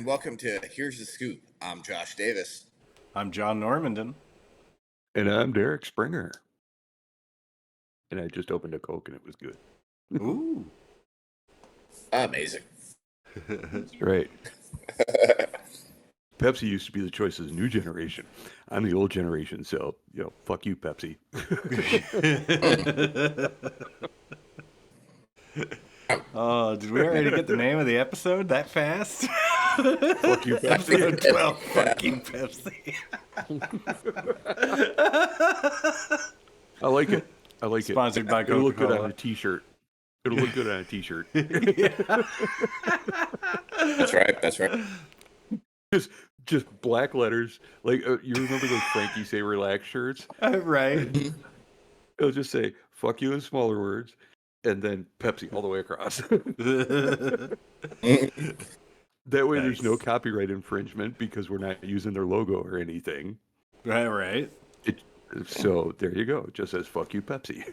and welcome to Here's the Scoop. I'm Josh Davis. I'm John Normandin. And I'm Derek Springer. And I just opened a Coke and it was good. Ooh. Amazing. That's right. Pepsi used to be the choice of the new generation. I'm the old generation, so, fuck you, Pepsi. Oh, did we already get the name of the episode that fast? Fuck you, Pepsi. Episode 12, fuck you, Pepsi. I like it. Sponsored by It'll look good Coca-Cola. on a t-shirt. It'll look good on a t-shirt. That's right. Just black letters. Like, you remember those Frankie Say Relax shirts? Right. It'll just say, fuck you in smaller words, and then Pepsi all the way across. That way there's no copyright infringement because we're not using their logo or anything. Right. So there you go. It just says, fuck you, Pepsi.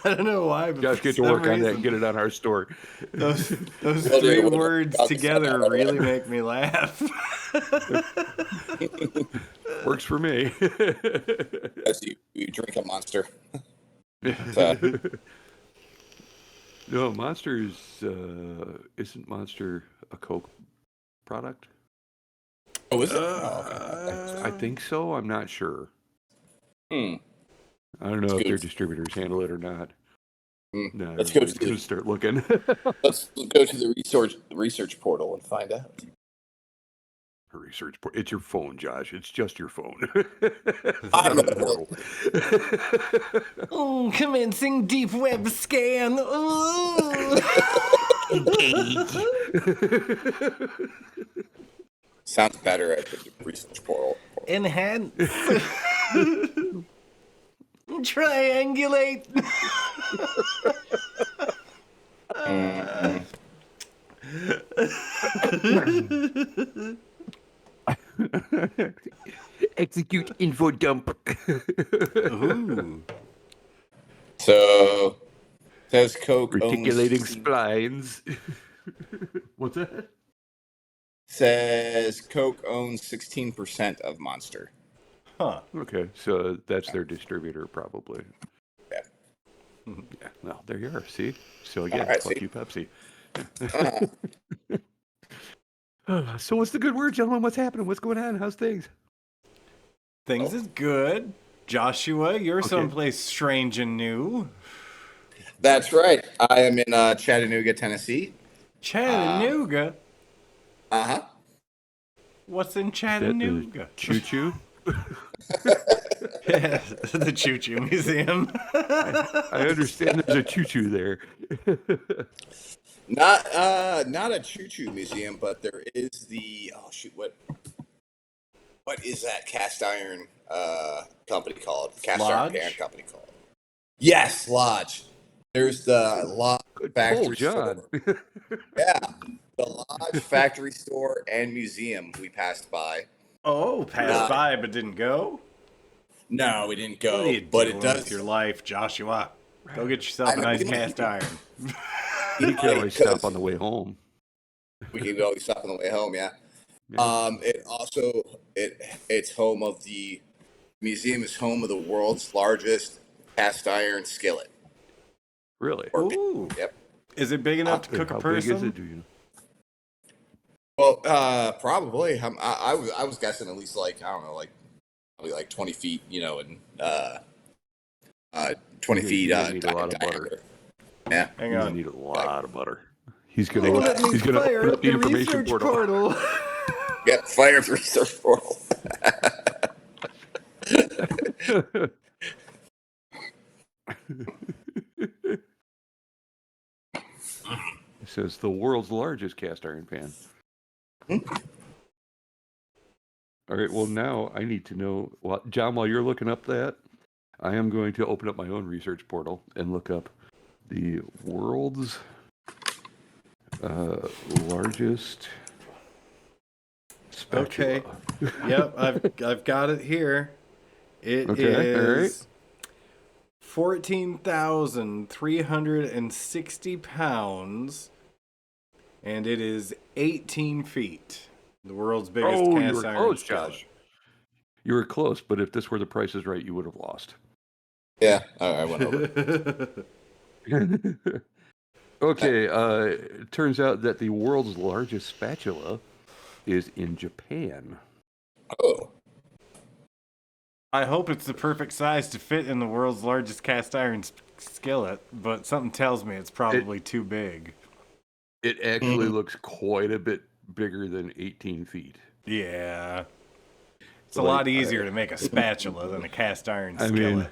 I don't know why, but Josh, get to work on that and get it on our store. Those three words together really make me laugh. Works for me. As you drink a Monster. No, Monster isn't Monster a Coke product? Oh, is it? Okay. I think so. I'm not sure. Hmm. I don't know if their distributors handle it or not. No, Let's go to start looking. Let's go to the research portal and find out. It's your phone, Josh. It's just your phone. I'm a portal. Commencing deep web scan. Sounds better at the research portal. Enhance. Triangulate. Execute info dump. Ooh. So, says Coke Reticulating owns... splines. What's that? Says Coke owns 16% of Monster. Huh. Okay, so that's their distributor, probably. Yeah. Yeah. Well, there you are. See? So again, Right, fuck you, Pepsi. So what's the good word, gentlemen? What's happening? What's going on? How's things? Things is good. Joshua, you're someplace strange and new. That's right. I am in Chattanooga, Tennessee. Chattanooga? Uh-huh. What's in Chattanooga? Choo-choo? Yeah, the Choo Choo Museum. I understand there's a choo-choo there. Not a choo-choo museum, but there is the what is that cast iron company called? Iron pan company called? Yes, Lodge. There's the Lodge factory store. Yeah, the Lodge factory store and museum we passed by. Oh, passed by but didn't go? No, we didn't go. What are you but doing it does with your life, Joshua? Go get yourself a nice cast iron. You can always stop on the way home. We can always stop on the way home, yeah. It also it's home of the museum is home of the world's largest cast iron skillet. Really? Ooh. Yep. Is it big enough to cook a person? How big is it, do you know? Well, probably. I was guessing at least probably 20 feet, and 20 feet. Need a lot of butter. Yeah. Hang on. You need a lot of butter. He's gonna fire open up up the information portal. Yep, fire up the research portal. It says the world's largest cast iron pan. All right, well, now I need to know, John, while you're looking up that, I am going to open up my own research portal and look up the world's largest spatula. Okay. Yep, I've got it here. It is 14,360 pounds and it is 18 feet. The world's biggest Oh, you cast were iron close, skillet. Josh. You were close, but if this were The Price is Right, you would have lost. Yeah, I went over. Okay, it turns out that the world's largest spatula is in Japan. Oh. I hope it's the perfect size to fit in the world's largest cast iron skillet, but something tells me it's probably too big. It actually looks quite a bit bigger than 18 feet. Yeah. It's a lot easier to make a spatula than a cast iron skillet.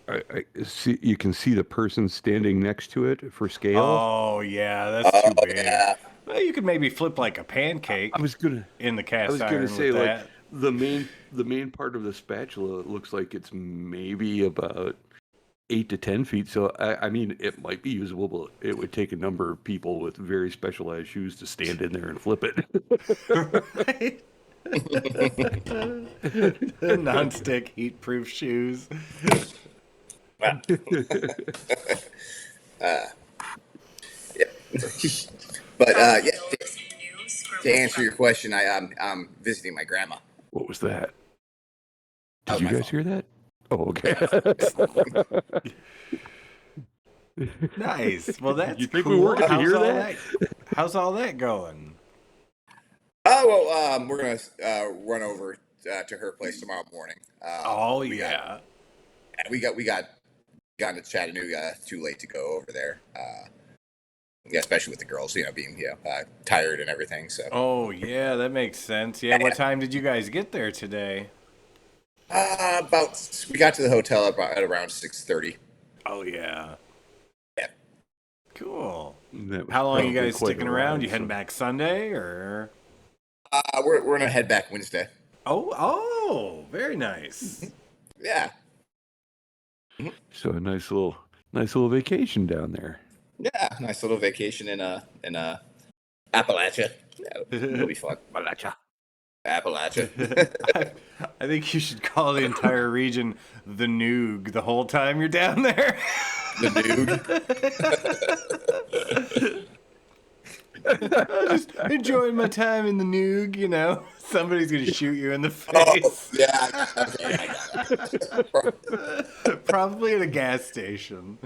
I see, you can see the person standing next to it for scale. Oh, yeah, that's too big. Yeah. Well, you could maybe flip like a pancake in the cast iron say, with that. the main part of the spatula looks like it's maybe about 8 to 10 feet. So I mean, it might be usable, but it would take a number of people with very specialized shoes to stand in there and flip it. Right? Non-stick, heat-proof shoes. But yeah, to answer your question, I'm visiting my grandma. What was that? That Did was you my guys hear that? Oh, okay. Nice. Well, that's You think cool. we weren't going to hear all that? How's all that going? Oh well, we're gonna run over to her place tomorrow morning. We got to Chattanooga. Too late to go over there. Yeah, especially with the girls, being tired and everything. So. Oh yeah, that makes sense. Yeah, what time did you guys get there today? We got to the hotel at around 6:30. Oh yeah. Yeah. Cool. How long are you guys sticking around? You heading so. back Sunday or? We're gonna head back Wednesday. Oh, very nice. Yeah. So a nice little vacation down there. Yeah, nice little vacation in Appalachia. Yeah, it'll be fun. Appalachia. I think you should call the entire region the Noog the whole time you're down there. The I'm just enjoying my time in the Noog, Somebody's going to shoot you in the face. Oh, yeah. Okay, Probably at a gas station.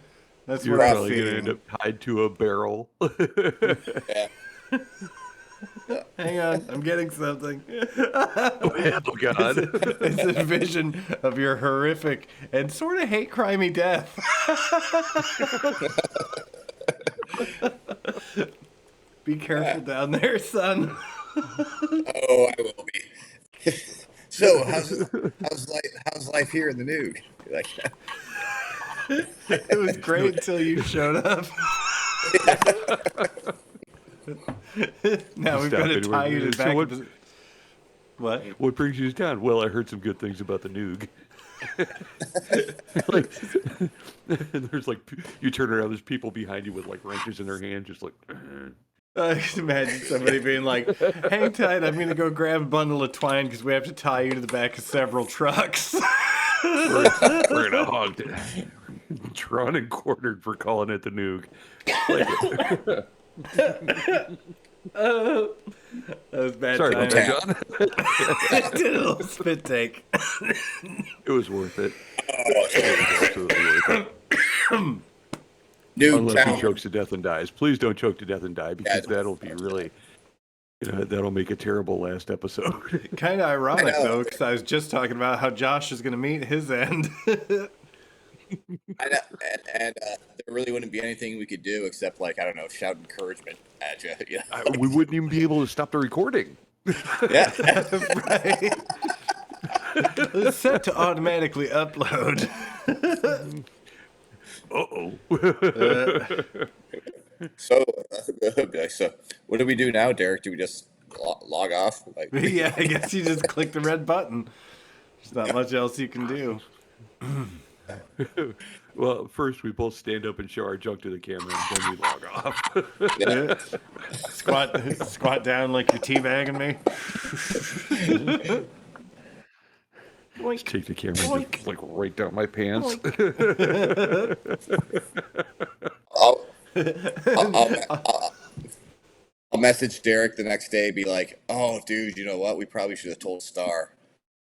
That's You're what I'm probably going to end up tied to a barrel. Yeah. Hang on, I'm getting something. Oh, God. It's a vision of your horrific and sort of hate crimey death. Be careful down there, son. Oh, I will be. So, how's life here in the Noog? Like, It was great until you showed up. Now we've got to tie you to back. What? What brings you down? Well, I heard some good things about the Noog. There's you turn around, there's people behind you with wrenches in their hand, just like. I can imagine somebody being like, hang tight, I'm going to go grab a bundle of twine because we have to tie you to the back of several trucks. We're gonna hog it. Drawn and cornered for calling it the Noog. That was bad. Sorry about that, John. Did a little spit take. It was worth it. It was absolutely worth it. Unless he chokes to death and dies. Please don't choke to death and die, because that'll be really, that'll make a terrible last episode. Kind of ironic, though, because I was just talking about how Josh is going to meet his end. I know, and there really wouldn't be anything we could do except, shout encouragement at you. Yeah. We wouldn't even be able to stop the recording. Yeah. Right. It's set to automatically upload. So what do we do now, Derek? Do we just log off? Yeah, I guess you just click the red button. There's not much else you can do. Well, first we both stand up and show our junk to the camera, and then we log off. Yeah. Squat down like you're teabagging me. Just take the camera and just, right down my pants. I'll message Derek the next day, be like, "Oh, dude, you know what? We probably should have told Star."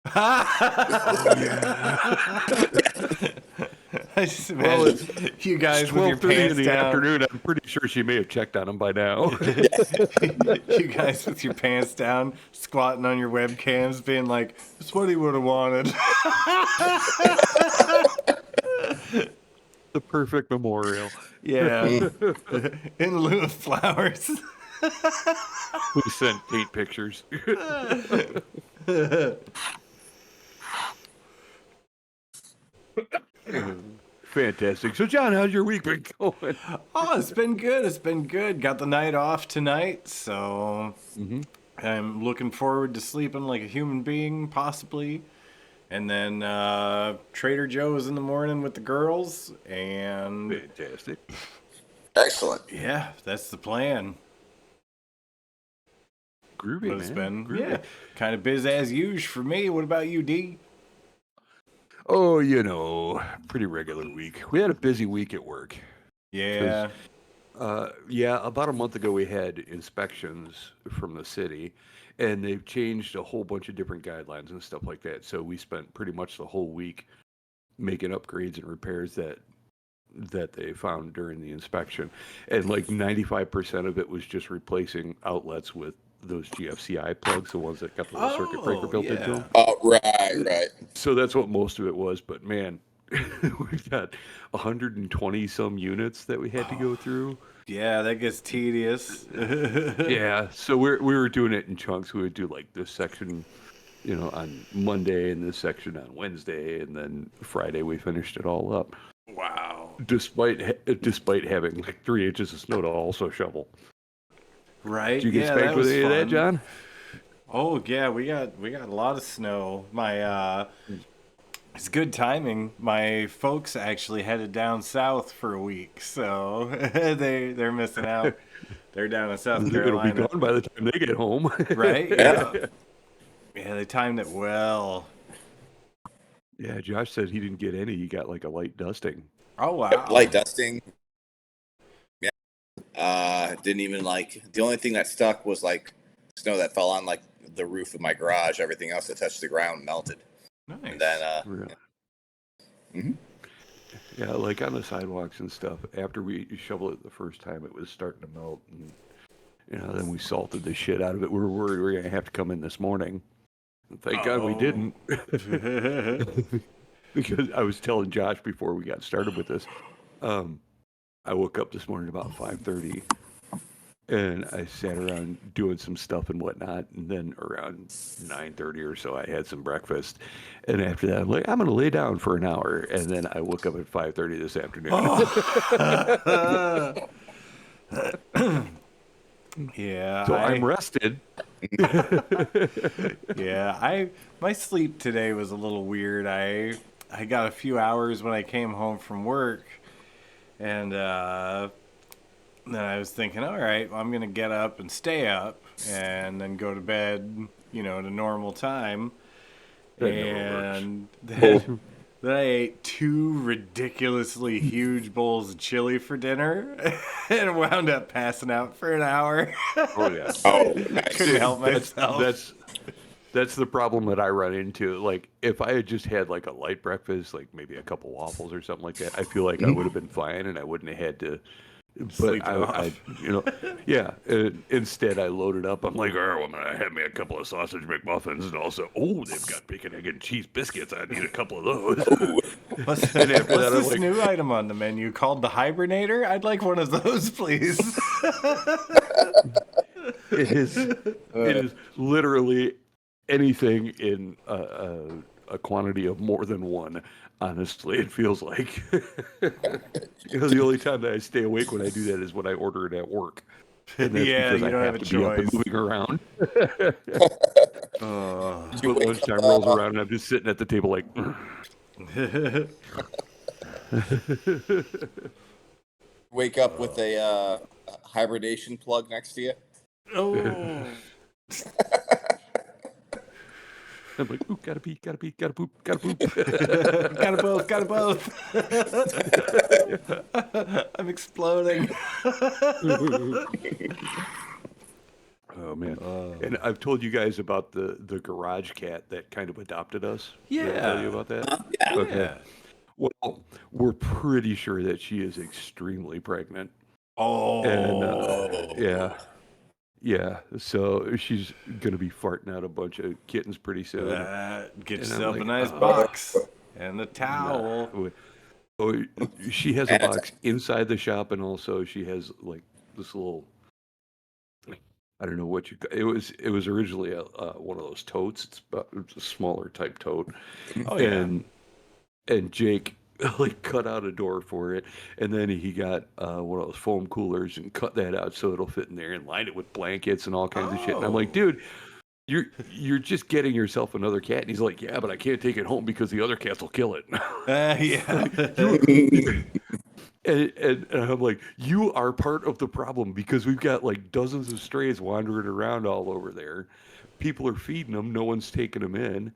I just imagine you guys with your 12:30 pants in the down. afternoon. I'm pretty sure she may have checked on him by now. You guys with your pants down, squatting on your webcams, being like, "That's what he would have wanted." The perfect memorial. Yeah, in lieu of flowers. We sent paint pictures. Fantastic. So, John, how's your week been going? Oh, it's been good. It's been good. Got the night off tonight, so I'm looking forward to sleeping like a human being, possibly. And then Trader Joe's in the morning with the girls, and Fantastic. Excellent. yeah, that's the plan. Groovy, But it's man. been, Groovy. yeah, kind of busy as usual for me. What about you, D? Oh, pretty regular week. We had a busy week at work. Yeah. About a month ago we had inspections from the city, and they've changed a whole bunch of different guidelines and stuff like that. So we spent pretty much the whole week making upgrades and repairs that they found during the inspection. And like 95% of it was just replacing outlets with those GFCI plugs, the ones that got the little circuit breaker built into them. Oh, right. So that's what most of it was. But man, we've got 120 some units that we had to go through. Yeah, that gets tedious. Yeah, so we were doing it in chunks. We would do like this section, on Monday, and this section on Wednesday, and then Friday we finished it all up. Wow. Despite having like 3 inches of snow to also shovel. Right? Did you get yeah, spanked that with was any fun. of that, John? Oh yeah, we got a lot of snow. My it's good timing. My folks actually headed down south for a week, so they're missing out. They're down in South Carolina. It'll be gone by the time they get home. Right? Yeah. Yeah, they timed it well. Yeah, Josh said he didn't get any. He got like a light dusting. Oh wow. Light dusting. Yeah. Didn't even the only thing that stuck was like snow that fell on like the roof of my garage. Everything else that touched the ground melted. Nice. And then, yeah, like on the sidewalks and stuff. After we shoveled it the first time, it was starting to melt, and then we salted the shit out of it. We were worried we were gonna have to come in this morning. Thank God we didn't. Because I was telling Josh before we got started with this, I woke up this morning about 5:30, and I sat around doing some stuff and whatnot, and then around 9:30 or so, I had some breakfast, and after that, I'm like, I'm gonna lay down for an hour, and then I woke up at 5:30 this afternoon. Yeah. So I'm rested. Yeah, my sleep today was a little weird. I got a few hours when I came home from work, and then I was thinking, all right, well, I'm gonna get up and stay up, and then go to bed, at a normal time. And then I ate 2 ridiculously huge bowls of chili for dinner, and wound up passing out for an hour. Oh yeah. Oh, nice. Couldn't help myself. That's the problem that I run into. Like, if I had just had like a light breakfast, like maybe a couple waffles or something like that, I feel like I would have been fine, and I wouldn't have had to. Sleep But it off. Instead I loaded up. I'm like, oh, I'm gonna have me a couple of sausage McMuffins, and also, they've got bacon, egg, and cheese biscuits. I need a couple of those. What's And after that, I'm this like, new item on the menu called the Hibernator? I'd like one of those, please. it is literally anything in a quantity of more than one. Honestly, it feels like the only time that I stay awake when I do that is when I order it at work. And that's Yeah, because you I don't have have a to be up and choice. moving around. But lunchtime rolls around and I'm just sitting at the table like. Wake up with a hibernation plug next to you. Oh. I'm like, ooh, gotta pee, gotta pee, gotta poop, gotta poop. Got it both. I'm exploding. Oh man! And I've told you guys about the garage cat that kind of adopted us. Did I tell you about that? Yeah. Okay. Yeah. Well, we're pretty sure that she is extremely pregnant. Oh. And yeah. So she's gonna be farting out a bunch of kittens pretty soon. Get And yourself I'm a like, nice "Oh." box and a towel. Oh, she has a box inside the shop, and also she has like this little. I don't know what you. It was originally one of those totes. It's a smaller type tote. Oh yeah. And Jake like cut out a door for it, and then he got one of those foam coolers and cut that out so it'll fit in there and lined it with blankets and all kinds of shit. And I'm like, dude, you're just getting yourself another cat. And he's like, yeah, but I can't take it home because the other cats will kill it. Yeah. And I'm like, you are part of the problem because we've got like dozens of strays wandering around all over there. People are feeding them. No one's taking them in.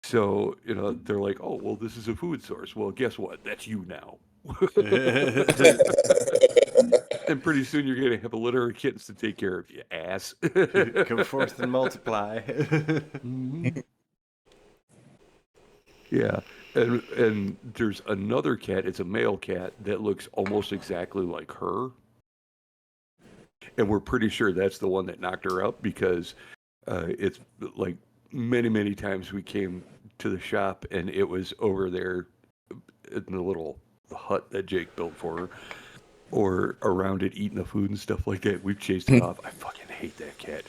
So, they're like, oh, well, this is a food source. Well, guess what? That's you now. And pretty soon you're going to have a litter of kittens to take care of, you ass. Come forth and multiply. Mhm. Yeah. And there's another cat. It's a male cat that looks almost exactly like her. And we're pretty sure that's the one that knocked her up because it's like many, many times we came to the shop and it was over there in the little hut that Jake built for her or around it eating the food and stuff like that. We've chased it off. I fucking hate that cat.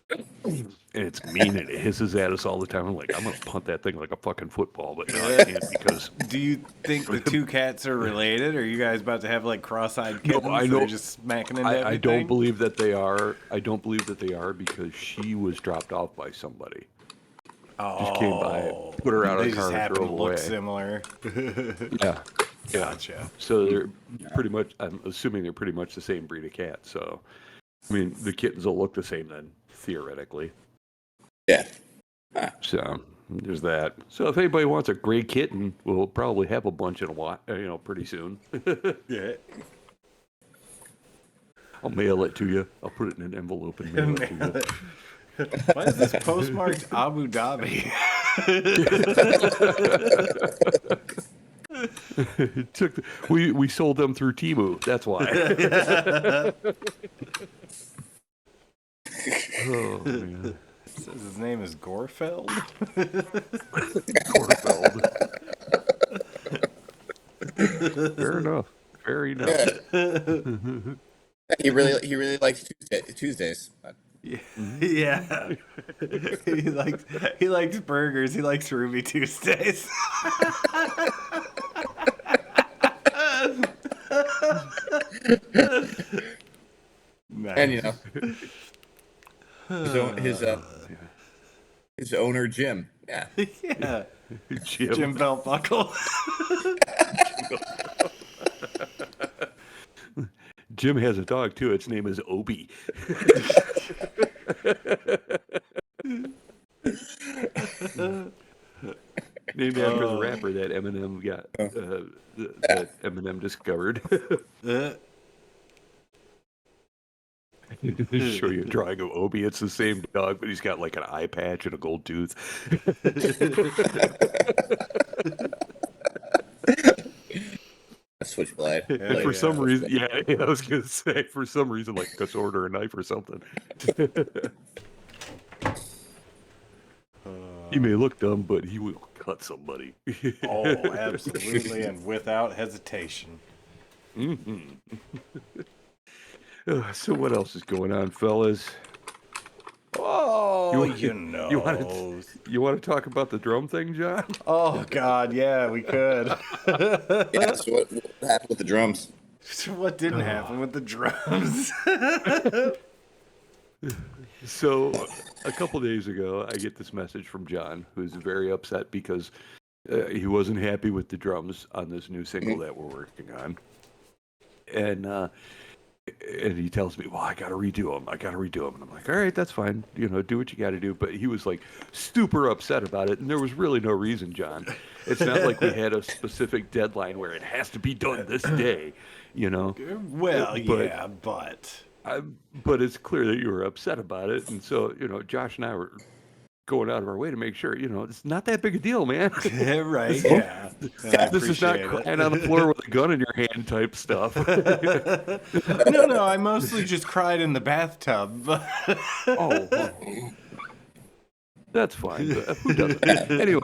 And it's mean and it hisses at us all the time. I'm like, I'm going to punt that thing like a fucking football, but no, I can't because... Do you think the two cats are related? Or are you guys about to have like cross-eyed kittens? No, I know. They're just smacking into everything? I don't believe that they are. I don't believe that they are because she was dropped off by somebody. Just came by, put her out of the car, and drove away. Look similar. Yeah. Gotcha. So they're pretty much. I'm assuming they're pretty much the same breed of cat. So, I mean, the kittens will look the same then, theoretically. Yeah. So there's that. So if anybody wants a gray kitten, we'll probably have a bunch in a while. Pretty soon. Yeah. I'll mail it to you. I'll put it in an envelope and mail it to you. Why is this postmarked Abu Dhabi? We sold them through Temu. That's why. Oh man. It says his name is Gorfeld. Gorfeld. Fair enough. Fair enough. He really likes Tuesdays. Yeah. he likes burgers. He likes Ruby Tuesdays. Nice. And his owner Jim. Yeah. Yeah. Jim. Jim Belt Buckle. Jim has a dog too. Its name is Obi. Named after the rapper that Eminem got, that Eminem discovered. Show you a drawing of Obi. It's the same dog, but he's got like an eye patch and a gold tooth. A switchblade. And for some reason, I was gonna say, for some reason, like a sword or a knife or something. He may look dumb, but he will cut somebody. Oh, absolutely, and without hesitation. Mm-hmm. So what else is going on, fellas? Oh, you want to talk about the drum thing, John? Oh God, yeah, we could. Yeah. So what happened with the drums? So what didn't happen with the drums? So a couple days ago, I get this message from John, who's very upset because he wasn't happy with the drums on this new single that we're working on, and he tells me, well, I got to redo them. And I'm like, all right, that's fine. Do what you got to do. But he was like super upset about it. And there was really no reason, John. It's not like we had a specific deadline where it has to be done this day, Well, but But it's clear that you were upset about it, and so Josh and I were going out of our way to make sure it's not that big a deal, man. Right? Yeah. And I This is not appreciate crying on the floor with a gun in your hand type stuff. No, I mostly just cried in the bathtub. Oh, that's fine. But who doesn't? Anyway,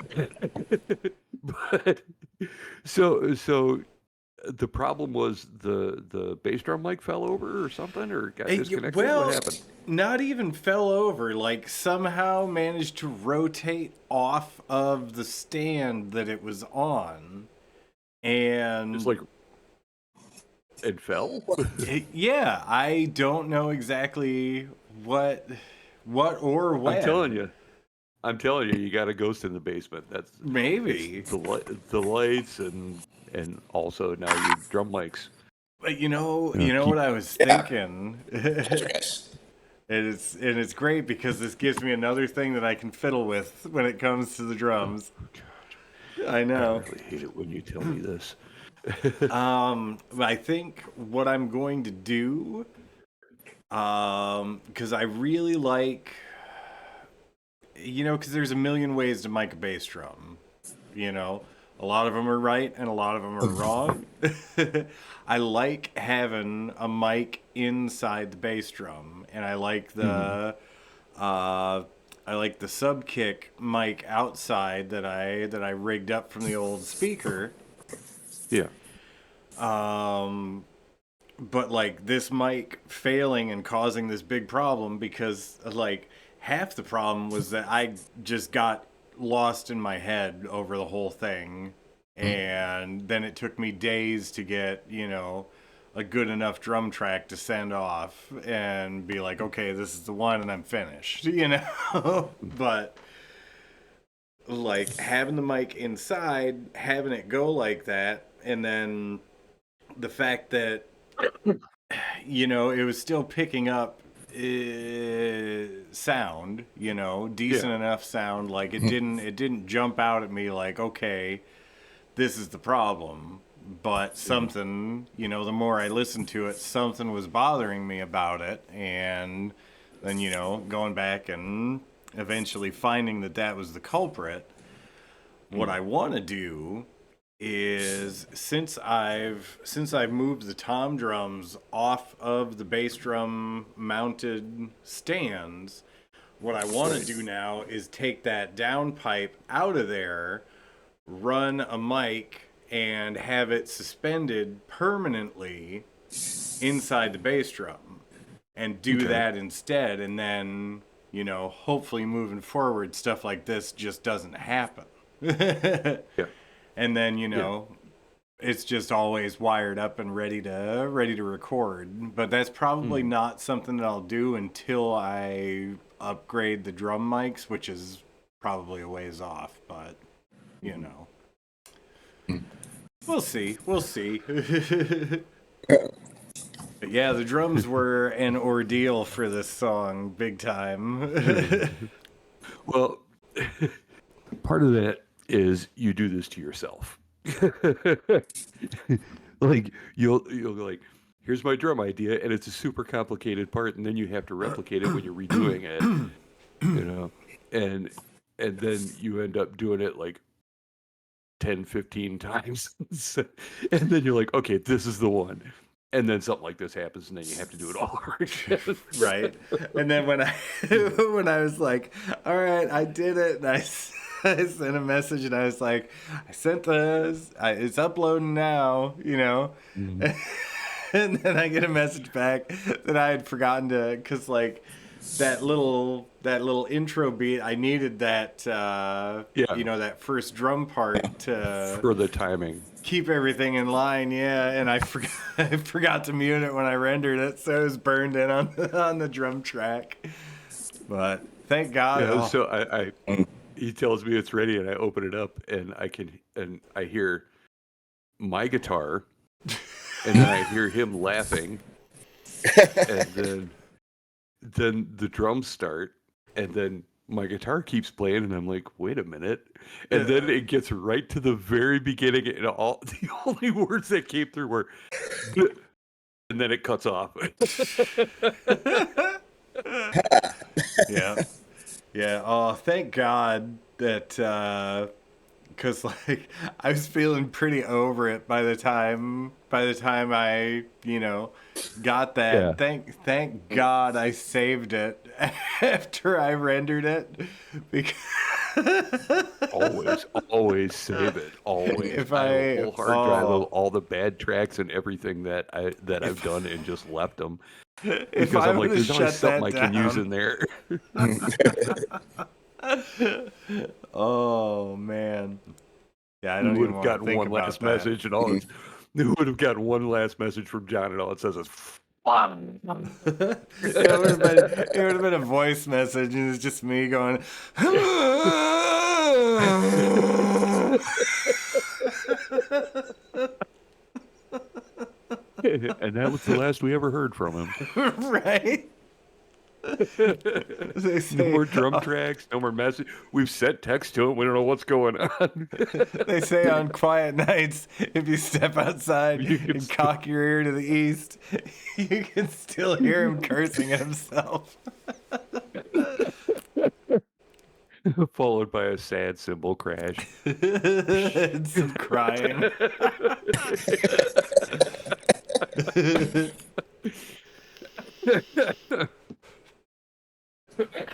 but so the problem was the bass drum mic fell over or something, or got disconnected. Well, what happened? not even fell over. Like somehow managed to rotate off of the stand that it was on, and Just like it fell. yeah, I don't know exactly what or when. I'm telling you, you got a ghost in the basement. That's maybe the lights and also now your drum mics. But you know what I was thinking. And it's great because this gives me another thing that I can fiddle with when it comes to the drums. Oh, God. I know. I really hate it when you tell me this. I think what I'm going to do, because I really like, because there's a million ways to mic a bass drum. A lot of them are right and a lot of them are wrong. I like having a mic inside the bass drum, and I like the sub kick mic outside that I rigged up from the old speaker. Yeah. But like this mic failing and causing this big problem because like half the problem was that I just got lost in my head over the whole thing, and then it took me days to get a good enough drum track to send off and be like, okay, this is the one and I'm finished. But like having the mic inside, having it go like that, and then the fact that it was still picking up sound, decent enough sound. Like it didn't jump out at me like, okay, this is the problem. But something, the more I listened to it, something was bothering me about it. And then, going back and eventually finding that was the culprit. What I want to do is since I've moved the tom drums off of the bass drum mounted stands, what I want to do now is take that down pipe out of there, run a mic, and have it suspended permanently inside the bass drum, and do that instead. And then, hopefully moving forward, stuff like this just doesn't happen. Yeah. And then, it's just always wired up and ready to record. But that's probably not something that I'll do until I upgrade the drum mics, which is probably a ways off. But, we'll see. But yeah, the drums were an ordeal for this song, big time. Well, part of that is you do this to yourself. Like you'll like, here's my drum idea, and it's a super complicated part, and then you have to replicate it when you're redoing it, and then you end up doing it like 10, 15 times, and then you're like, okay, this is the one. And then something like this happens, and then you have to do it all over again. Right. And then when I was like, all right, I did it, and I sent a message, and I was like, I sent this, it's uploading now, Mm-hmm. And then I get a message back that I had forgotten to, because like that little intro beat, I needed that, that first drum part to for the timing, keep everything in line. Yeah, and I forgot to mute it when I rendered it, so it was burned in on the drum track. But thank God. Yeah, so he tells me it's ready, and I open it up, and I hear my guitar, and then I hear him laughing, and then the drums start, and then my guitar keeps playing, and I'm like, wait a minute. And then it gets right to the very beginning, and the only words that came through were And then it cuts off. Yeah. Yeah. Oh, thank God that because like I was feeling pretty over it by the time I got that. Yeah. Thank God I saved it after I rendered it because Always save it. Always. if I have a I whole hard drive of all the bad tracks and everything that I've done and just left them if because I I'm like, would have there's always shut something that I can use down. in there. Oh man. Yeah, I We don't would even have want to gotten think one about last that. message, and all it's, we would have gotten one last message from John, and all it says is, It would have been a voice message, and it's just me going. and that was the last we ever heard from him. Right? They No say, more drum tracks, no more message. We've sent text to him. We don't know what's going on. they say on quiet nights, if you step outside You can and cock your ear to the east, you can still hear him cursing at himself. Followed by a sad cymbal crash. And some crying.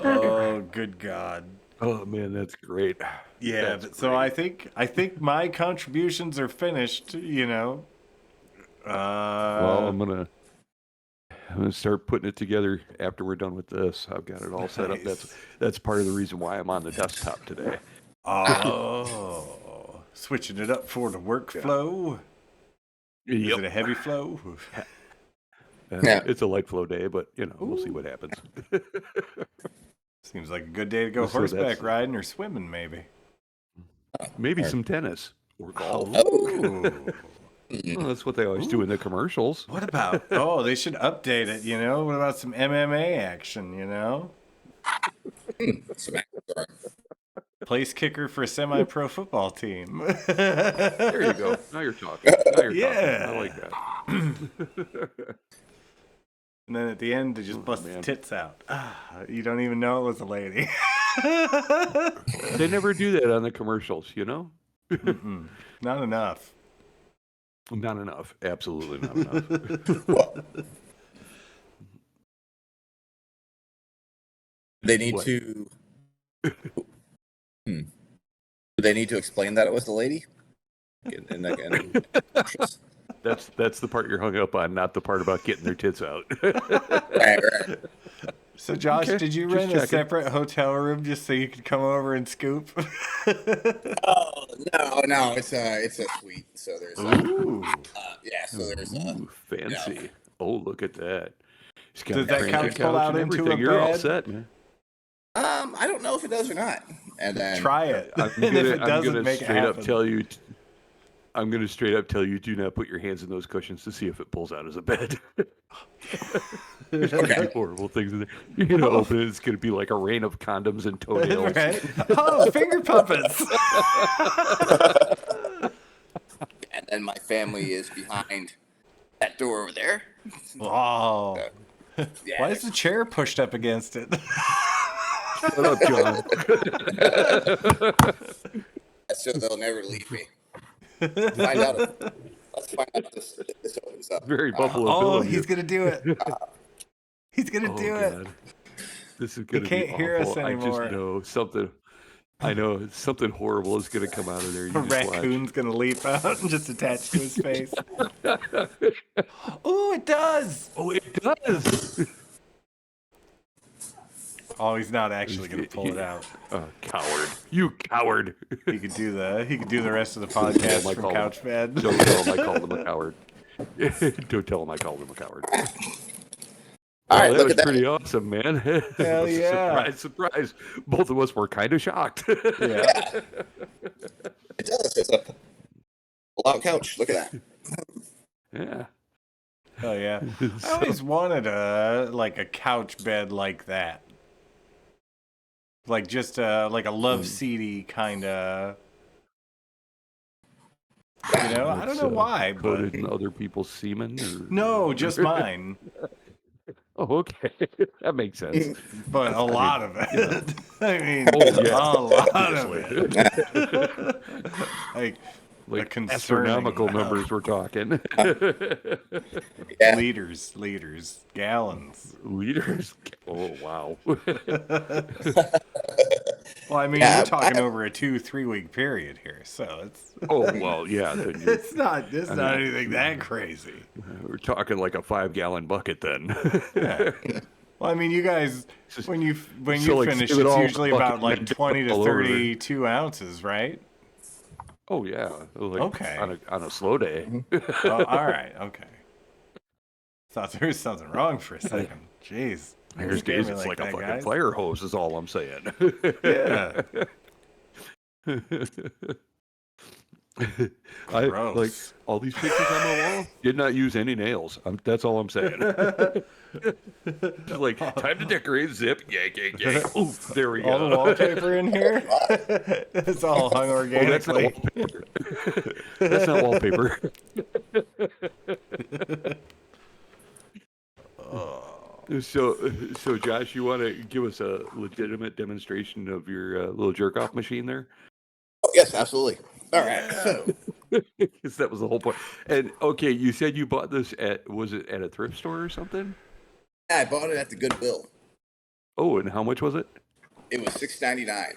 Oh, good God. Oh man, that's great. Yeah, That's but so great. I think my contributions are finished, Well, I'm gonna start putting it together after we're done with this. I've got it all set up. Nice. That's part of the reason why I'm on the desktop today. Oh, switching it up for the workflow. Is Yep. it a heavy flow? Yeah. It's a light flow day, but we'll see what happens. Seems like a good day to go So horseback that's- riding or swimming, maybe. Maybe some tennis or golf. Oh. Well, that's what they always do in the commercials. What about? Oh, they should update it. What about some MMA action? Smack. Place kicker for a semi-pro football team. There you go. Now you're talking. Yeah. I like that. And then at the end, they just bust the man. tits out. You don't even know it was a lady. They never do that on the commercials, Mm-mm. Not enough. Not enough. Absolutely not enough. They need What? to. Do they need to explain that it was the lady? That's the part you're hung up on, not the part about getting their tits out. Right. So, Josh, Okay, did you just rent a checking. separate hotel room just so you could come over and scoop? Oh no! It's a suite. So there's Ooh. so there's Ooh, fancy. Oh, look at that. He's got Does a that transit couch pull out and into everything. a You're all bed? set, man. I don't know if it does or not. And then Try it. I'm And if it gonna doesn't, make it straight up happen. tell you. I'm gonna straight up tell you, do not put your hands in those cushions to see if it pulls out as a bed. There's gonna be horrible things in there. You're gonna open it. It's gonna be like a rain of condoms and toenails. Right? Oh, finger puppets. and then my family is behind that door over there. Wow. Yeah, Why is the chair pushed up against it? Shut up, John. so they'll never leave me. Let's find out if this opens up. Very Buffalo Bill Oh, of you. he's gonna do it. He's gonna do it. God. This is gonna can't be hear us awful. I anymore. just know something. I know something horrible is gonna come out of there. You A just raccoon's gonna leap out and just attach to his face. Oh, it does. Oh, it does. Oh, he's not actually gonna pull it out. Coward! You coward! He could do the rest of the podcast I from call couch bed. Don't tell him I called him a coward. Don't tell him I called him a coward. All right, that look was at that. pretty awesome, man. Hell yeah. Surprise. Both of us were kind of shocked. Yeah. It does. It's a pull-out couch. Look at that. Yeah. Oh yeah. I always wanted a couch bed like that. Like just like a love seaty kind of. You know, I don't know why, but coated in other people's semen. Or... No, just mine. Oh, okay, that makes sense. But a lot of it. Yeah. I mean, a lot of it. Like a concerning astronomical amount. numbers we're talking. Yeah. Liters, gallons. Liters. Oh, wow. Well, I mean, we're talking over a 2-3 week period here, so it's. Oh, well, yeah. Then It's not anything that crazy. We're talking like a 5-gallon bucket then. Yeah. Well, I mean, you guys, when you finish, it's it all usually about like 20 to all over. 32 ounces, right? Oh yeah. Like Okay. On a slow day. Oh, all right. Okay. Thought there was something wrong for a second. Jeez. There's days it's like a fucking guys. fire hose is all I'm saying. Yeah. I Gross. like all these pictures on my wall. Did not use any nails. That's all I'm saying. Just like time to decorate. Zip. Yank. Ooh, there we go. All the wallpaper in here. It's all hung organically. That's not wallpaper. So Josh, you want to give us a legitimate demonstration of your little jerk off machine there? Oh, yes, absolutely. All right. So, because that was the whole point. And okay, you said you bought this was it at a thrift store or something? yeah, I bought it at the Goodwill. Oh, and how much was it? It was $6.99.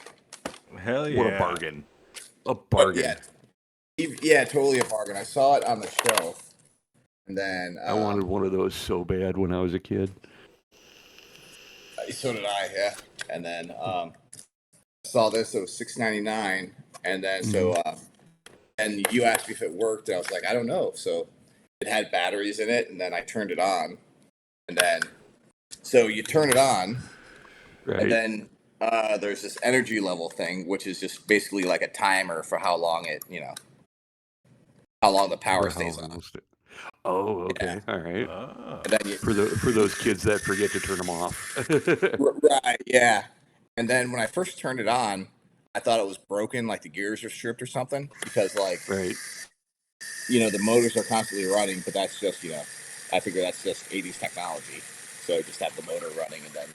Hell yeah. What a bargain! A bargain. Yeah, totally a bargain. I saw it on the shelf, and then I wanted one of those so bad when I was a kid. So did I. Yeah, and then saw this. So it was $6.99, and then and you asked me if it worked, and I was like, I don't know. So it had batteries in it, and then I turned it on, and then so you turn it on, right. And then there's this energy level thing, which is just basically like a timer for how long how long the power stays on. Oh, okay, Yeah. all right. And then For those kids that forget to turn them off. Right, yeah. And then when I first turned it on, I thought it was broken, like the gears are stripped or something, because right. The motors are constantly running, but that's just I figure that's just 80s technology. So just have the motor running, and then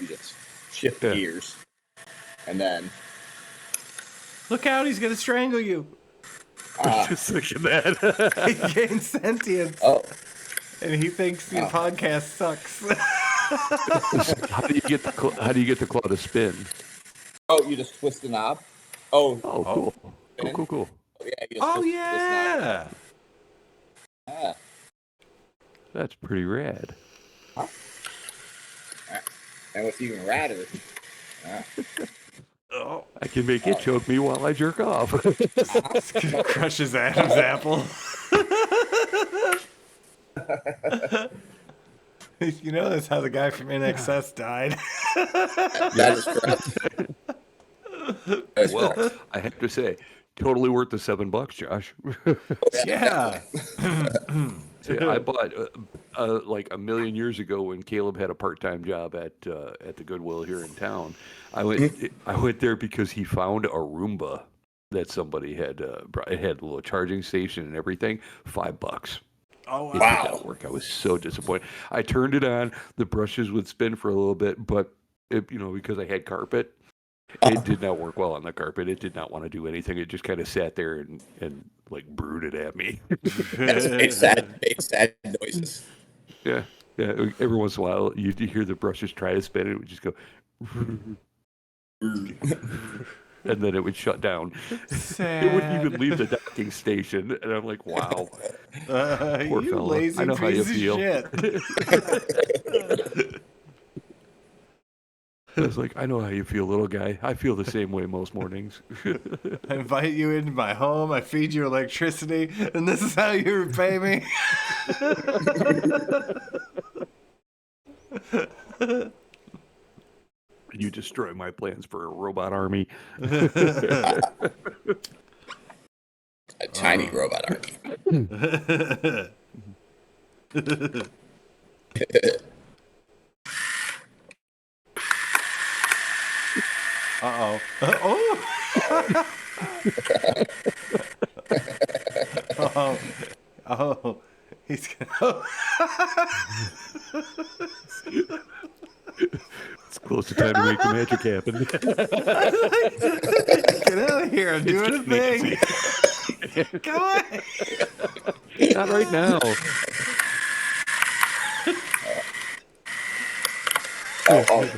you just shift gears, and then look out, he's gonna strangle you. Just thinking that. He gains sentience. Oh. And he thinks your podcast sucks. How do you get the claw to spin? Oh, you just twist the knob. Oh, cool. Cool. Yeah. You Oh just yeah. Ah. That's pretty rad. Huh? And what's even radder? I can make it choke me while I jerk off. Crushes Adam's apple. That's how the guy from NXS died. That is correct. Well, I have to say, totally worth the $7, Josh. Yeah. See, I bought like a million years ago when Caleb had a part-time job at the Goodwill here in town. I went there because he found a Roomba that somebody had brought. It had a little charging station and everything. $5. Oh, wow. It did not work. I was so disappointed. I turned it on. The brushes would spin for a little bit, but because I had carpet, it did not work well on the carpet. It did not want to do anything. It just kind of sat there and like brooded at me. It's sad noises. Yeah. Every once in a while, you hear the brushes try to spin, and it would just go, and then it would shut down. Sad. It wouldn't even leave the docking station, and I'm like, wow, poor you fella. lazy I know how you piece of feel. shit. I was like, I know how you feel, little guy. I feel the same way most mornings. I invite you into my home. I feed you electricity, and this is how you repay me. You destroy my plans for a robot army. A tiny robot army. Uh-oh. Oh! Oh, he's gonna. It's close to time to make the magic happen. Get out of here! I'm doing a thing. Come on. Not right now. Oh.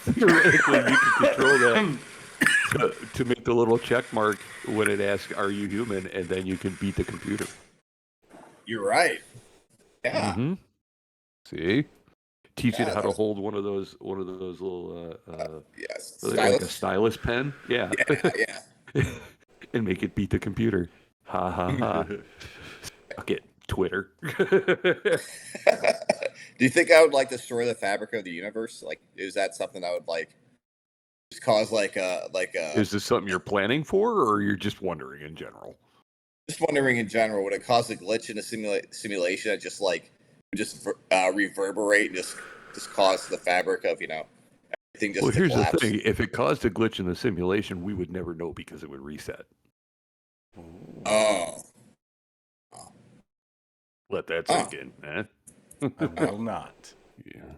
Theoretically, you can control that to make the little check mark when it asks, "Are you human?" and then you can beat the computer. You're right. Yeah. Mm-hmm. See, teach it how to hold one of those little yes. like a stylus pen. Yeah. Yeah. And make it beat the computer. Ha ha ha. Suck it, Twitter. Do you think I would like destroy the fabric of the universe? Like, is that something I would like? Just cause like a. Is this something you're planning for, or you're just wondering in general? Just wondering in general, would it cause a glitch in the simulation that just reverberate and just cause the fabric of everything just Well, to here's collapse? the thing: if it caused a glitch in the simulation, we would never know because it would reset. Oh. Let that sink in, eh? I will not. Yeah.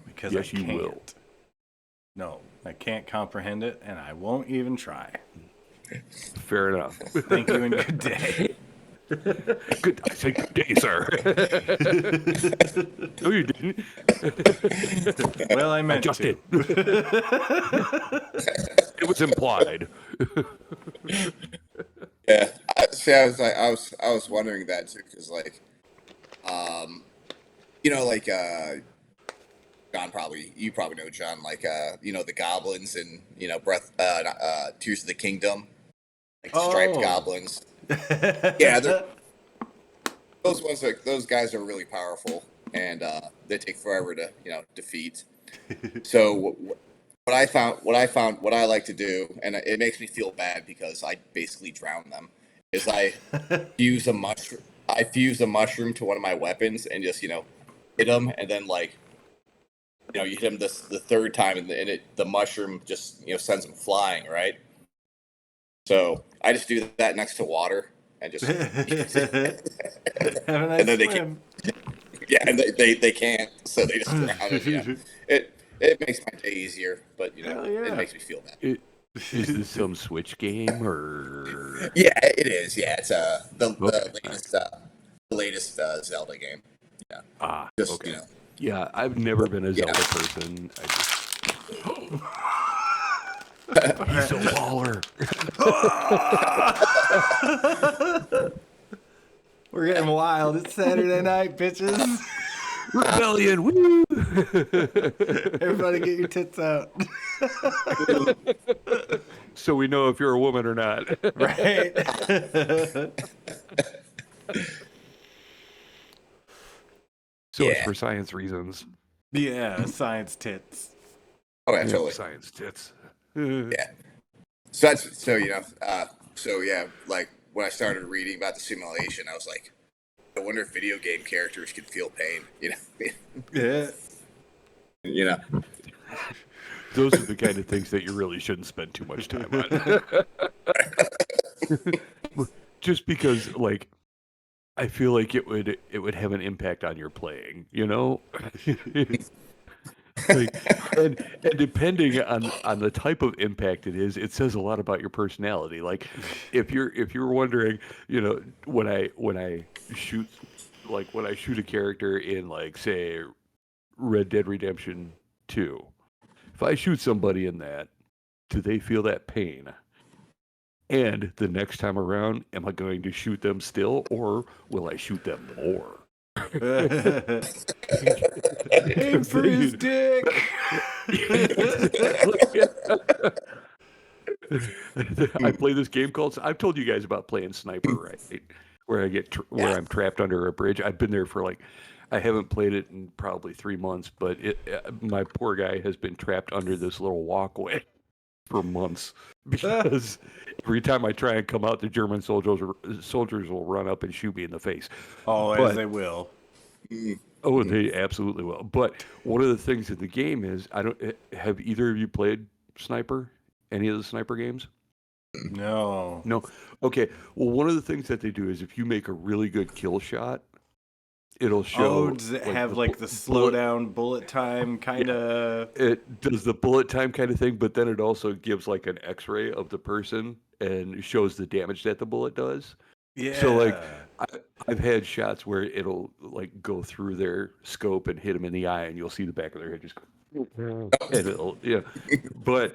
Because yes, I can't. you will. No, I can't comprehend it, and I won't even try. Fair enough. Thank you and good day. Good. I said good day, sir. No, you didn't. Well, I meant just to. did. It was implied. Yeah. I was wondering that too, because John you probably know John, the goblins and Tears of the Kingdom, like striped goblins. Yeah, those guys are really powerful, and they take forever to defeat. So what I like to do, and it makes me feel bad because I basically drown them, is I fuse a mushroom. I fuse a mushroom to one of my weapons and just hit them, and then you hit them the third time, and the mushroom just sends them flying, right? So I just do that next to water and just Have a nice and then swim. and they can't, so they just drown. It makes my day easier, but it makes me feel bad. Is this some Switch game or? Yeah, it is. Yeah, it's the latest Zelda game. Yeah. Just okay. Yeah, I've never been a Zelda person. He's a baller. We're getting wild. It's Saturday night, bitches. Rebellion, woo! Everybody get your tits out. So we know if you're a woman or not. Right. So it's for science reasons. Yeah, science tits. Oh, yeah, totally. Science tits. Yeah. So like when I started reading about the simulation, I was like, I wonder if video game characters can feel pain. Yeah. Those are the kind of things that you really shouldn't spend too much time on. Just because, I feel like it would have an impact on your playing, and depending on the type of impact it is, it says a lot about your personality. Like if you're wondering, when I shoot a character in say Red Dead Redemption 2, if I shoot somebody in that, do they feel that pain? And the next time around, am I going to shoot them still, or will I shoot them more? Aim for his dick. I play this game called. I've told you guys about playing Sniper, right? Where where I'm trapped under a bridge. I've been there for I haven't played it in probably 3 months, but my poor guy has been trapped under this little walkway for months because every time I try and come out, the German soldiers will run up and shoot me in the face. Always, they will. Oh, they absolutely will. But one of the things in the game is have either of you played Sniper? Any of the Sniper games? No. No. Okay. Well, one of the things that they do is if you make a really good kill shot, it'll show. Does it like have the like the slow down bullet time kind of? It does the bullet time kind of thing, but then it also gives like an X-ray of the person and shows the damage that the bullet does. So like Yeah. I've had shots where it'll like go through their scope and hit them in the eye, and you'll see the back of their head just go, and it'll But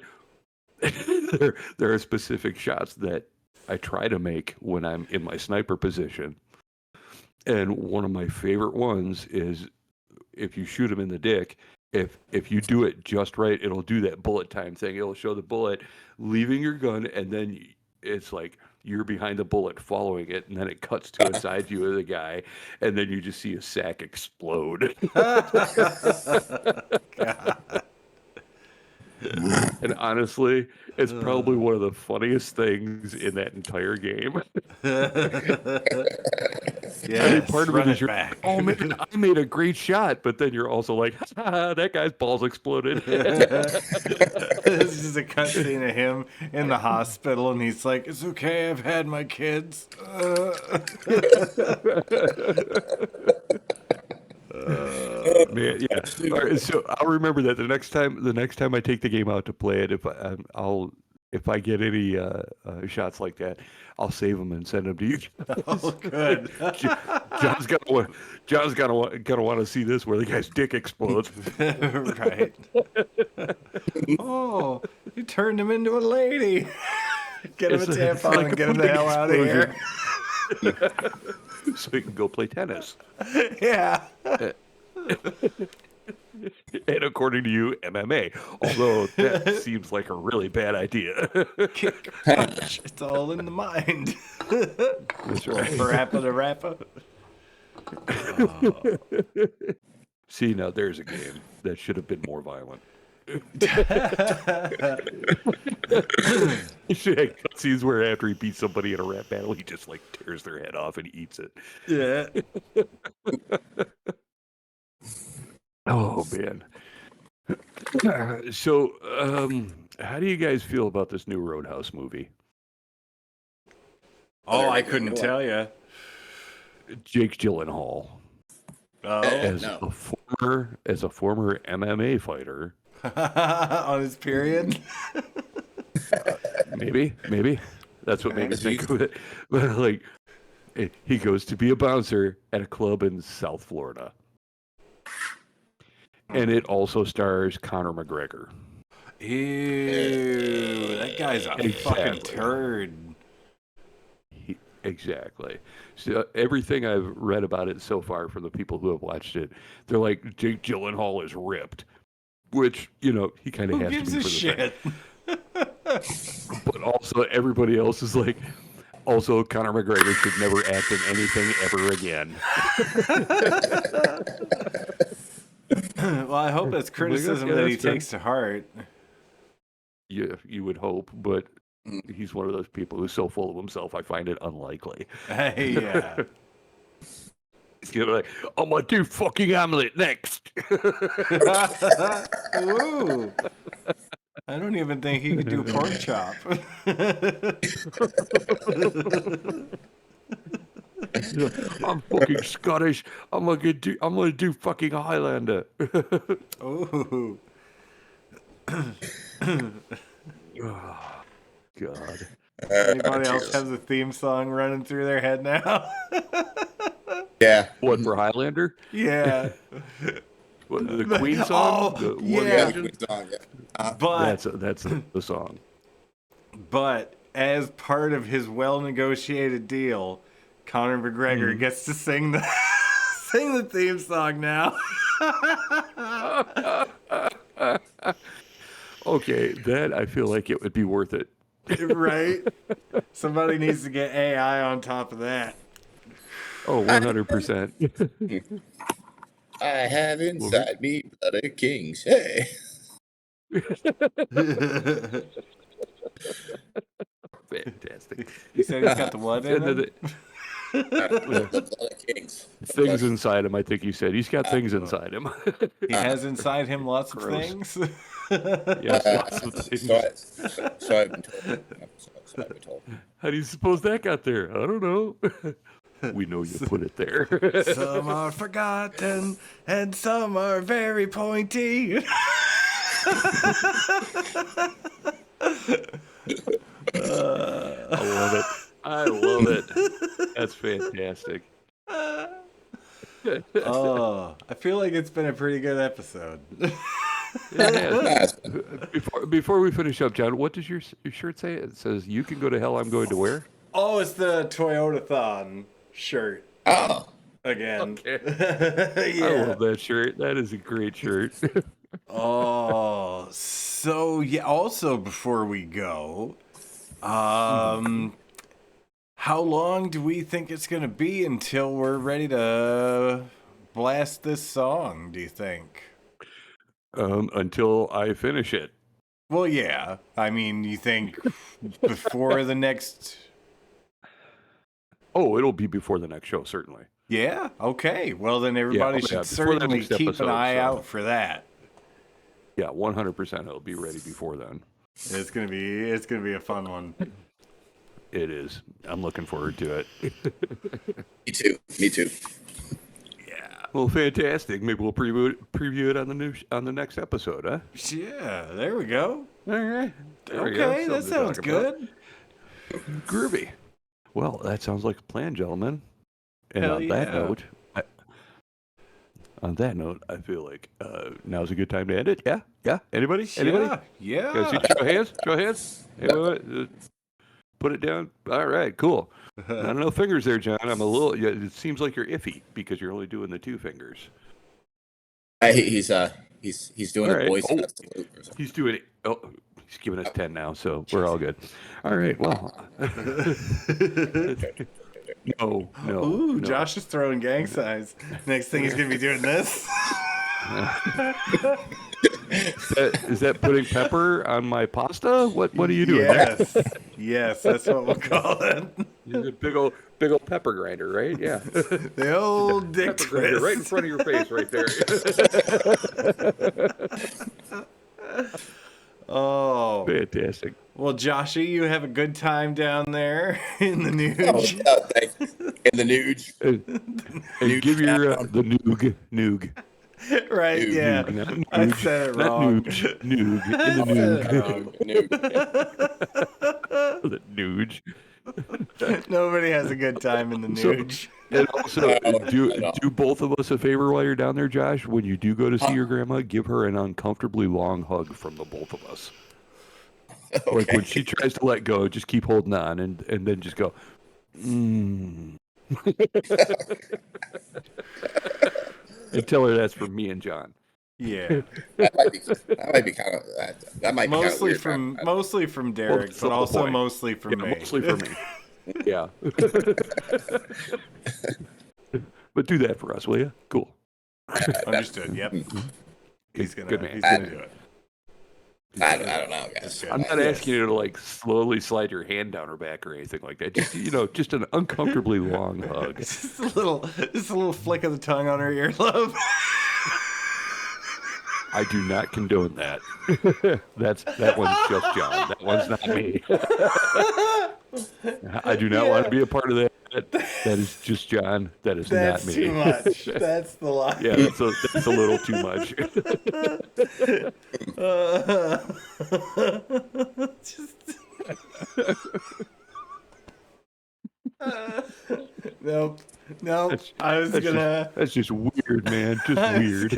there are specific shots that I try to make when I'm in my sniper position, and one of my favorite ones is if you shoot him in the dick. If you do it just right, it'll do that bullet time thing. It'll show the bullet leaving your gun, and then it's like you're behind the bullet following it, and then it cuts to a side view of the guy, and then you just see a sack explode. God. And honestly, it's probably one of the funniest things in that entire game. Yes, Part of run it is it back. oh man, I made a great shot, but then you're also like, that guy's balls exploded. This is just a cutscene of him in the hospital, and he's like, "It's okay, I've had my kids." Man, yeah. All right, so I'll remember that the next time I take the game out to play it, if I get any shots like that, I'll save them and send them to you. Oh, good. John's gonna want to see this where the guy's dick explodes. Right. Oh, you turned him into a lady. Get him a tampon and get him the hell out of here. So he can go play tennis. Yeah. And according to you, MMA. Although that seems like a really bad idea. Kick, punch. It's all in the mind. That's right. Parappa the rappa. See, now there's a game that should have been more violent. It should have cutscenes where after he beats somebody in a rap battle, he just like tears their head off and eats it. Yeah. Oh man. So, how do you guys feel about this new Roadhouse movie? Oh, I couldn't tell you. Jake Gyllenhaal, Oh, as a former MMA fighter, on his period. maybe that's what made me think of it. But like, he goes to be a bouncer at a club in South Florida. And it also stars Conor McGregor. Ew, that guy's a fucking turd. Exactly. So everything I've read about it so far from the people who have watched it, they're like, Jake Gyllenhaal is ripped. Which, he kind of has to be for the shit? thing. But also everybody else is like, also Conor McGregor should never act in anything ever again. Well, I hope that's criticism that he takes to heart. Yeah, you would hope, but he's one of those people who's so full of himself, I find it unlikely. Hey, yeah. He's gonna be like, I'm gonna do fucking omelet next. Ooh. I don't even think he could do a pork chop. I'm fucking Scottish. I'm gonna do fucking Highlander. Ooh. Oh, God. Anybody else has a theme song running through their head now? Yeah. What, for Highlander? Yeah. What, the Queen song? Oh, the Yeah, the Queen song. Yeah. But that's the song. But as part of his well-negotiated deal, Conor McGregor gets to sing the theme song now. Okay, that I feel like it would be worth it. Right? Somebody needs to get AI on top of that. Oh, 100%. I have inside me blood of kings. Hey. Fantastic. You said he's got the what in him? The Blood of Kings. Things inside him, I think you said. He's got things inside him. He has inside him lots of Gross. things. Yes, lots of things. So I've been told. So I've been told. How do you suppose that got there? I don't know. We know you put it there. Some are forgotten and some are very pointy. I love it. That's fantastic. Oh, I feel like it's been a pretty good episode. Before we finish up, John, what does your shirt say? It says, "You can go to hell. I'm going to where?" Oh, it's the Toyota-thon shirt. Oh. Again. Okay. Yeah. I love that shirt. That is a great shirt. Oh, so yeah. Also, before we go, how long do we think it's gonna be until we're ready to blast this song? Do you think? Until I finish it. Well, yeah. I mean, you think before the next? Oh, it'll be before the next show, certainly. Yeah. Okay. Well, then everybody should certainly keep an eye out for that. Yeah, 100%. It'll be ready before then. It's gonna be a fun one. It is. I'm looking forward to it. Me too. Yeah. Well, fantastic. Maybe we'll preview it on the next episode, huh? Yeah. There we go. All right. There we go. Okay, that Something to sounds talk about. good. Groovy. Well, that sounds like a plan, gentlemen. And Hell on that note, I feel like now's a good time to end it. Yeah? Yeah? Anybody? Yeah. Guys, show hands. Hey, wait. Put it down. All right, cool. Not enough fingers there, John. I'm a little. Yeah, it seems like you're iffy because you're only doing the 2 fingers. He's doing All a right. voice. Oh, he's doing it. Oh, he's giving us 10 now, so we're all good. All right. Well. No. Ooh, Josh is throwing gang signs. Next thing he's gonna be doing this. Is that putting pepper on my pasta? What are you doing? Yes, that's what we'll call it. You're a big old pepper grinder, right? Yeah. The old dick Pepper grinder twist. right in front of your face, right there. Oh, Fantastic. well, Joshy, you have a good time down there in the nude. Oh, yeah, thanks. In the nude. And give your the noog. Right? Nude, Yeah, Not I noog, said it not wrong. Noog in the noog. The nooge. Nobody has a good time in the nude. And also, do both of us a favor while you're down there, Josh. When you do go to see your grandma, give her an uncomfortably long hug from the both of us. Okay. Like when she tries to let go, just keep holding on and then just go, And tell her that's from me and John. Yeah, that might be kind of mostly weird, mostly from Derek, Well, but also boy. mostly from me. Mostly for me. Yeah. But do that for us, will you? Cool. Understood. Yep. He's Good gonna man. do it. I don't know, guys. I'm not asking you to like slowly slide your hand down her back or anything like that. Just just an uncomfortably long hug. Just a little flick of the tongue on her earlobe. I do not condone that. That one's just John. That one's not me. I do not want to be a part of that. That is just John. That is That's not me. too much. That's the lie. Yeah, that's a little too much. Nope. That's just weird, man. Just weird.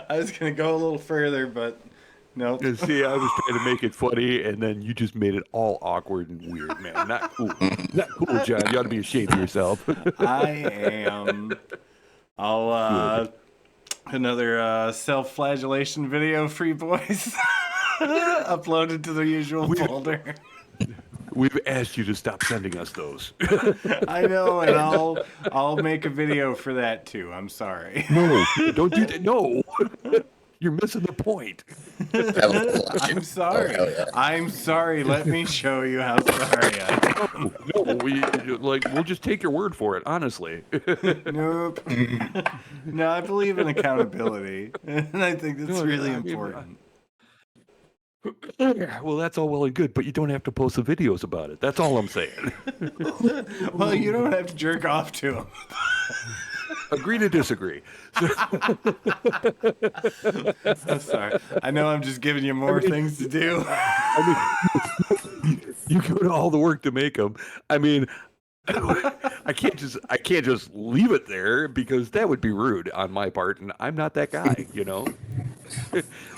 I was gonna go a little further, but nope. See, I was trying to make it funny, and then you just made it all awkward and weird, man. Not cool. Not cool, John. You ought to be ashamed of yourself. I am. I'll another self-flagellation video for you boys. Uploaded to the usual folder. We've asked you to stop sending us those. I know, and I'll make a video for that too. I'm sorry. No, don't do that. No. You're missing the point. I'm sorry. Oh, yeah. I'm sorry. Let me show you how sorry I am. No, we'll just take your word for it, honestly. Nope. No, I believe in accountability, and I think that's really important. Well, that's all well and good, but you don't have to post the videos about it. That's all I'm saying. Well, you don't have to jerk off to them. Agree to disagree. I'm sorry. I know I'm just giving you more things to do. You go to all the work to make them. I mean, I can't just leave it there because that would be rude on my part, and I'm not that guy, you know.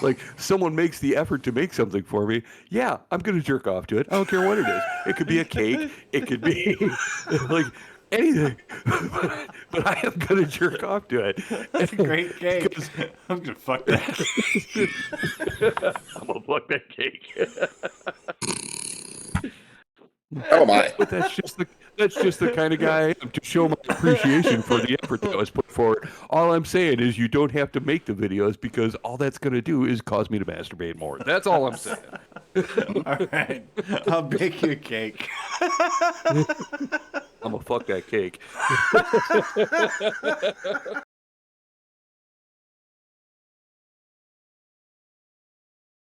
Like someone makes the effort to make something for me, yeah, I'm gonna jerk off to it. I don't care what it is. It could be a cake. It could be like anything, but I am gonna jerk off to it. That's a great cake. I'm gonna fuck that cake. I'm gonna fuck that cake. Oh my! But that's just the kind of guy I am, to show my appreciation for the effort that was put forward. All I'm saying is you don't have to make the videos because all that's going to do is cause me to masturbate more. That's all I'm saying. All right, I'll bake you a cake. I'm gonna fuck that cake.